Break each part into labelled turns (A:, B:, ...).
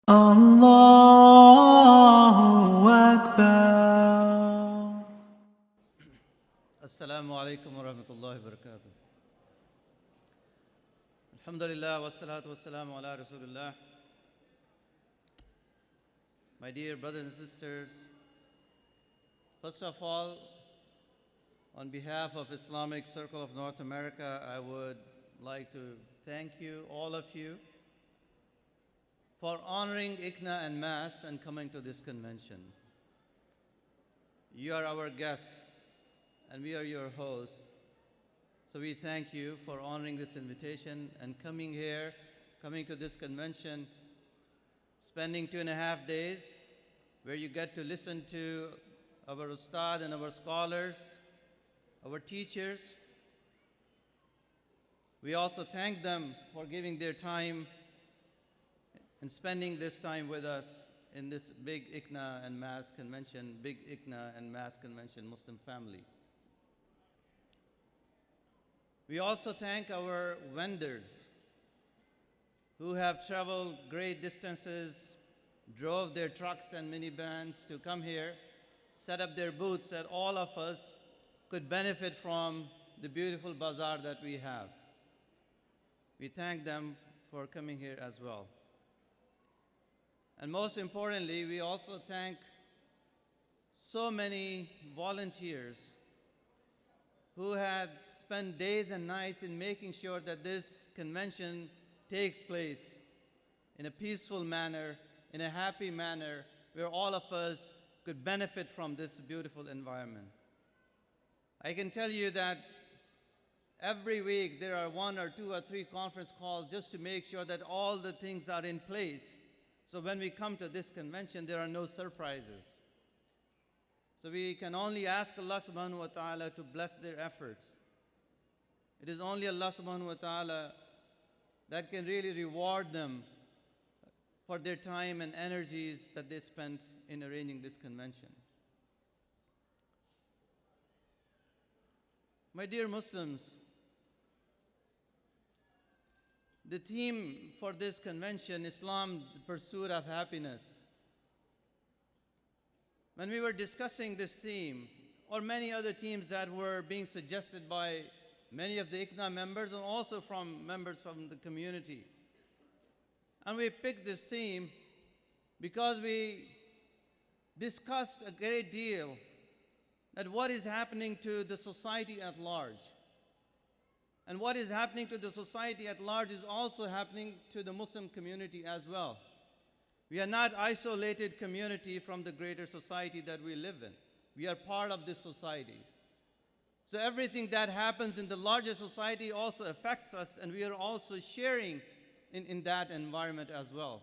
A: Allahu Akbar.
B: Assalamu alaikum wa rahmatullahi wa barakatuh. Alhamdulillah wa salatu wa salamu ala Rasulullah. My dear brothers and sisters, first of all, on behalf of Islamic Circle of North America, I would like to thank you, all of you, for honoring ICNA-MAS and coming to this convention. You are our guests, and we are your hosts. So we thank you for honoring this invitation and coming here, coming to this convention, spending 2.5 days where you get to listen to our ustad and our scholars, our teachers. We also thank them for giving their time and spending this time with us in this big ICNA-MAS convention, big ICNA-MAS convention Muslim family. We also thank our vendors who have traveled great distances, drove their trucks and minivans to come here, set up their booths that all of us could benefit from the beautiful bazaar that we have. We thank them for coming here as well. And most importantly, we also thank so many volunteers who had spent days and nights in making sure that this convention takes place in a peaceful manner, in a happy manner, where all of us could benefit from this beautiful environment. I can tell you that every week there are 1 or 2 or 3 conference calls just to make sure that all the things are in place. So when we come to this convention, there are no surprises. So we can only ask Allah subhanahu wa ta'ala to bless their efforts. It is only Allah subhanahu wa ta'ala that can really reward them for their time and energies that they spent in arranging this convention. My dear Muslims, the theme for this convention, Islam, the pursuit of happiness. When we were discussing this theme, or many other themes that were being suggested by many of the ICNA members and also from members from the community. And we picked this theme because we discussed a great deal that what is happening to the society at large. And what is happening to the society at large is also happening to the Muslim community as well. We are not isolated community from the greater society that we live in. We are part of this society. So everything that happens in the larger society also affects us, and we are also sharing in that environment as well.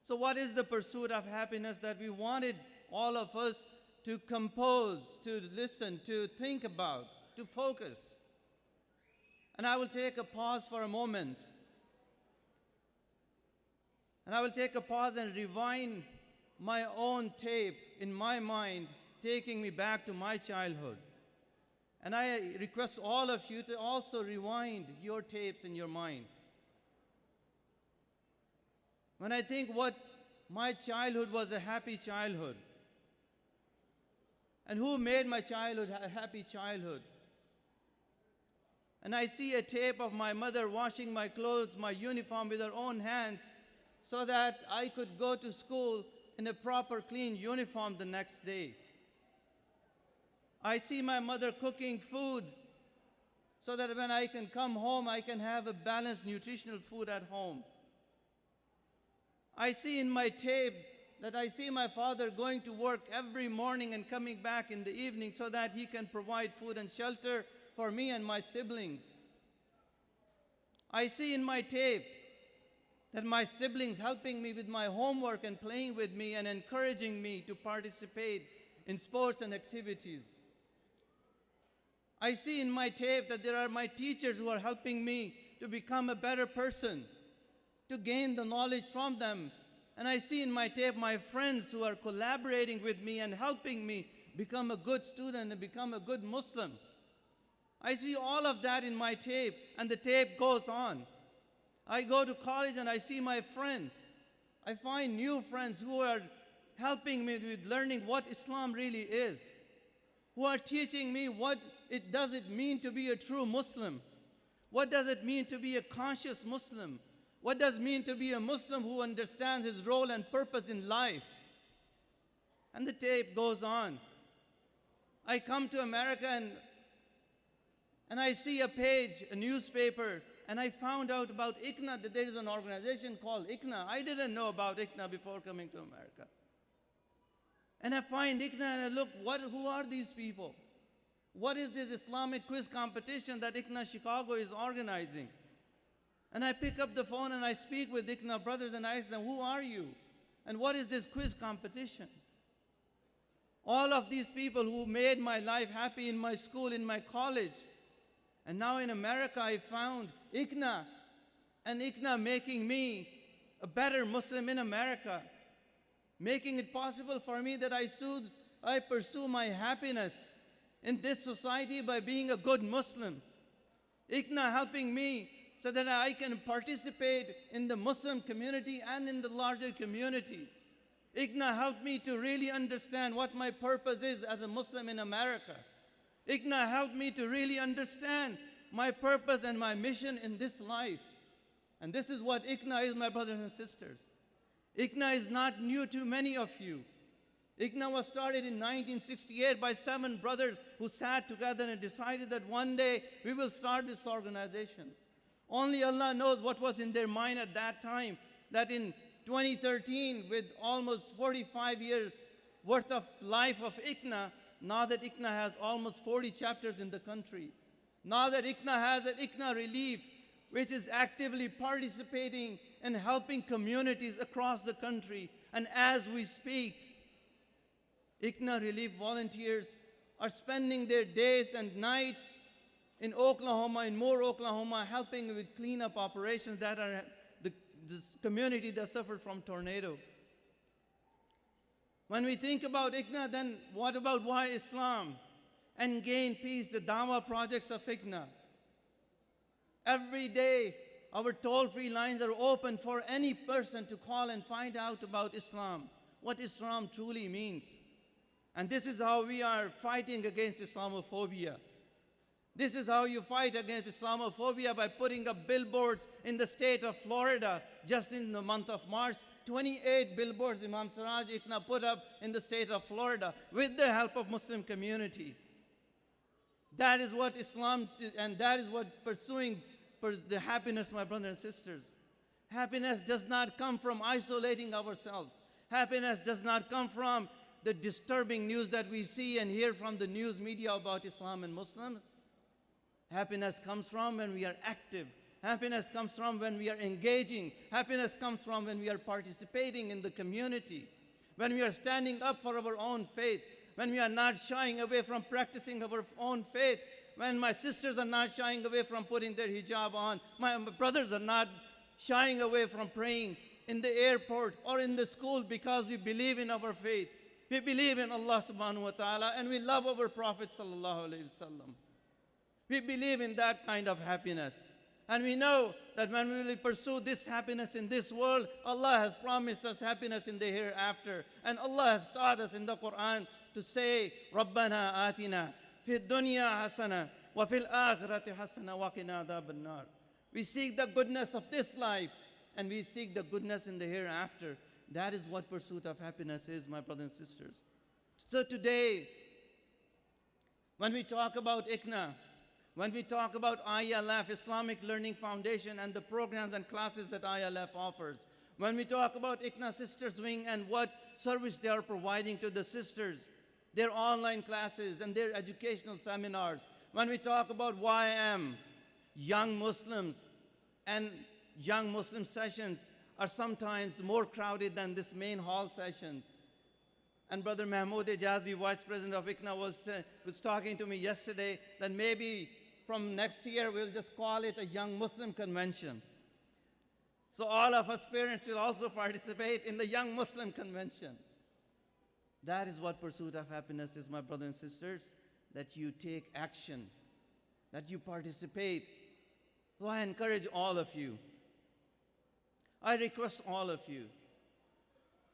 B: So what is the pursuit of happiness that we wanted all of us to compose, to listen, to think about, to focus? And I will take a pause for a moment. And I will take a pause and rewind my own tape in my mind, taking me back to my childhood. And I request all of you to also rewind your tapes in your mind. When I think what my childhood was a happy childhood, and who made my childhood a happy childhood, and I see a tape of my mother washing my clothes, my uniform with her own hands so that I could go to school in a proper clean uniform the next day. I see my mother cooking food so that when I can come home, I can have a balanced nutritional food at home. I see in my tape that I see my father going to work every morning and coming back in the evening so that he can provide food and shelter for me and my siblings. I see in my tape that my siblings helping me with my homework and playing with me and encouraging me to participate in sports and activities. I see in my tape that there are my teachers who are helping me to become a better person, to gain the knowledge from them. And I see in my tape my friends who are collaborating with me and helping me become a good student and become a good Muslim. I see all of that in my tape, and the tape goes on. I go to college and I see my friend I find new friends who are helping me with learning what Islam really is, who are teaching me what does it mean to be a true Muslim. What does it mean to be a conscious Muslim? What does it mean to be a Muslim who understands his role and purpose in life? And the tape goes on. I come to America and I see a page, a newspaper, and I found out about ICNA, that there is an organization called ICNA. I didn't know about ICNA before coming to America. And I find ICNA and I look, who are these people? What is this Islamic quiz competition that ICNA Chicago is organizing? And I pick up the phone and I speak with ICNA brothers and I ask them, who are you? And what is this quiz competition? All of these people who made my life happy in my school, in my college. And now in America I found ICNA, and ICNA making me a better Muslim in America, making it possible for me that I pursue my happiness in this society by being a good Muslim. ICNA helping me so that I can participate in the Muslim community and in the larger community. ICNA helped me to really understand what my purpose is as a Muslim in America. ICNA helped me to really understand my purpose and my mission in this life. And this is what ICNA is, my brothers and sisters. ICNA is not new to many of you. ICNA was started in 1968 by 7 brothers who sat together and decided that one day we will start this organization. Only Allah knows what was in their mind at that time, that in 2013, with almost 45 years worth of life of ICNA, now that ICNA has almost 40 chapters in the country, now that ICNA has an ICNA Relief, which is actively participating and helping communities across the country. And as we speak, ICNA Relief volunteers are spending their days and nights in Oklahoma, in Moore, Oklahoma, helping with cleanup operations that are this community that suffered from tornado. When we think about ICNA, then what about why Islam and gain peace, the Dawah projects of ICNA? Every day, our toll-free lines are open for any person to call and find out about Islam, what Islam truly means. And this is how we are fighting against Islamophobia. This is how you fight against Islamophobia, by putting up billboards in the state of Florida. Just in the month of March, 28 billboards Imam Siraj ICNA put up in the state of Florida with the help of Muslim community. That is what Islam, and that is what pursuing the happiness, my brothers and sisters. Happiness does not come from isolating ourselves. Happiness does not come from the disturbing news that we see and hear from the news media about Islam and Muslims. Happiness comes from when we are active. Happiness comes from when we are engaging. Happiness comes from when we are participating in the community. When we are standing up for our own faith. When we are not shying away from practicing our own faith. When my sisters are not shying away from putting their hijab on. My brothers are not shying away from praying in the airport or in the school because we believe in our faith. We believe in Allah subhanahu wa ta'ala, and we love our Prophet sallallahu alayhi wasallam. We believe in that kind of happiness. And we know that when we will pursue this happiness in this world, Allah has promised us happiness in the hereafter. And Allah has taught us in the Quran to say, رَبَّنَا آتِنَا فِي الدُّنْيَا حَسَنَةً وَفِي الْآخِرَةِ حَسَنَةً وَقِنَا عَذَابَ النَّارِ. We seek the goodness of this life, and we seek the goodness in the hereafter. That is what pursuit of happiness is, my brothers and sisters. So today, when we talk about ICNA, when we talk about ILF, Islamic Learning Foundation, and the programs and classes that ILF offers, when we talk about ICNA Sisters Wing and what service they are providing to the sisters, their online classes and their educational seminars, when we talk about YM, young Muslims, and young Muslim sessions are sometimes more crowded than this main hall sessions. And Brother Mahmoud Ejazi, Vice President of ICNA, was talking to me yesterday that maybe from next year we'll just call it a Young Muslim Convention. So all of us parents will also participate in the Young Muslim Convention. That is what pursuit of happiness is, my brothers and sisters, that you take action, that you participate. So I encourage all of you. I request all of you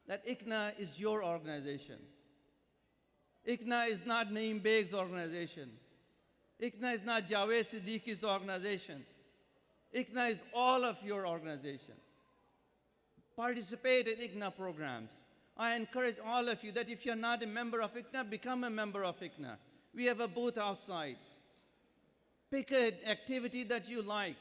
B: that ICNA is your organization. ICNA is not Naeem Baig's organization. ICNA is not Javed Siddiqui's organization. ICNA is all of your organization. Participate in ICNA programs. I encourage all of you that if you're not a member of ICNA, become a member of ICNA. We have a booth outside. Pick an activity that you like.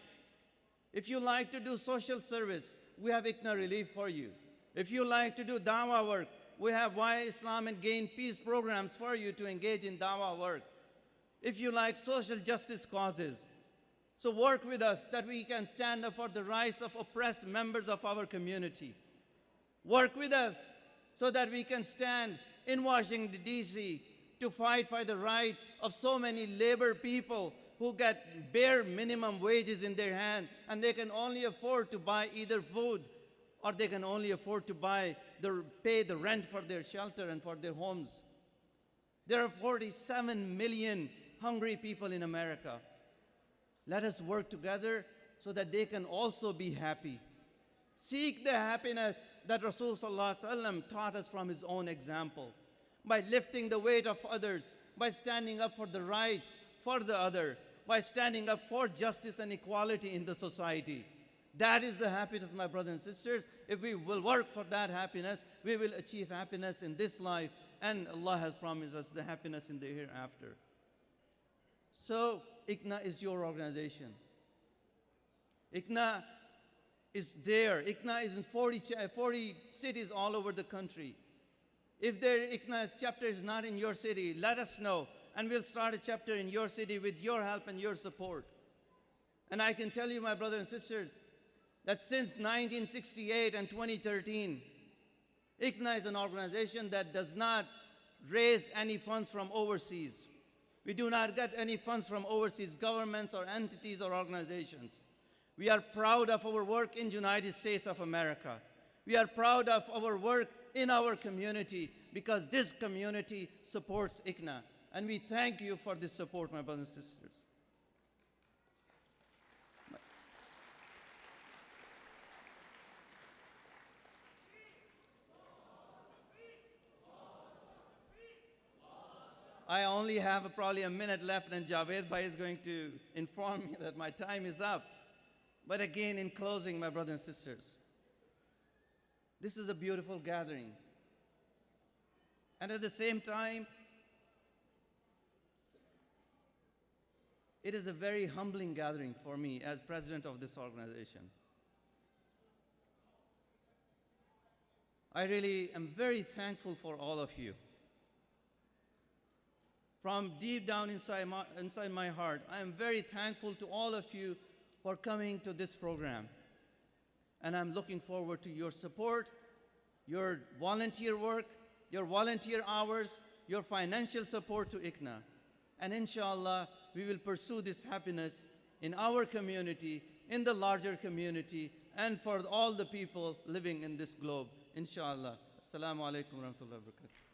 B: If you like to do social service, we have ICNA Relief for you. If you like to do dawah work, we have Why Islam and Gain Peace programs for you to engage in dawah work. If you like social justice causes, so work with us that we can stand up for the rights of oppressed members of our community. Work with us so that we can stand in Washington, D.C. to fight for the rights of so many labor people who get bare minimum wages in their hand, and they can only afford to buy either food or they can only afford to pay the rent for their shelter and for their homes. There are 47 million hungry people in America. Let us work together so that they can also be happy. Seek the happiness that Rasulullah taught us from his own example, by lifting the weight of others, by standing up for the rights for the other, by standing up for justice and equality in the society. That is the happiness, my brothers and sisters. If we will work for that happiness, we will achieve happiness in this life, and Allah has promised us the happiness in the hereafter. So, ICNA is your organization. ICNA is there. ICNA is in 40 cities all over the country. If their ICNA chapter is not in your city, let us know, and we'll start a chapter in your city with your help and your support. And I can tell you, my brothers and sisters, that since 1968 and 2013, ICNA is an organization that does not raise any funds from overseas. We do not get any funds from overseas governments or entities or organizations. We are proud of our work in the United States of America. We are proud of our work in our community because this community supports ICNA. And we thank you for this support, my brothers and sisters. I only have probably a minute left, and Javed Bhai is going to inform me that my time is up. But again, in closing, my brothers and sisters, this is a beautiful gathering. And at the same time, it is a very humbling gathering for me as president of this organization. I really am very thankful for all of you. From deep down inside my heart, I am very thankful to all of you for coming to this program. And I'm looking forward to your support, your volunteer work, your volunteer hours, your financial support to ICNA. And inshallah, we will pursue this happiness in our community, in the larger community, and for all the people living in this globe, inshallah. Assalamu alaikum wa rahmatullahi wa barakatuh.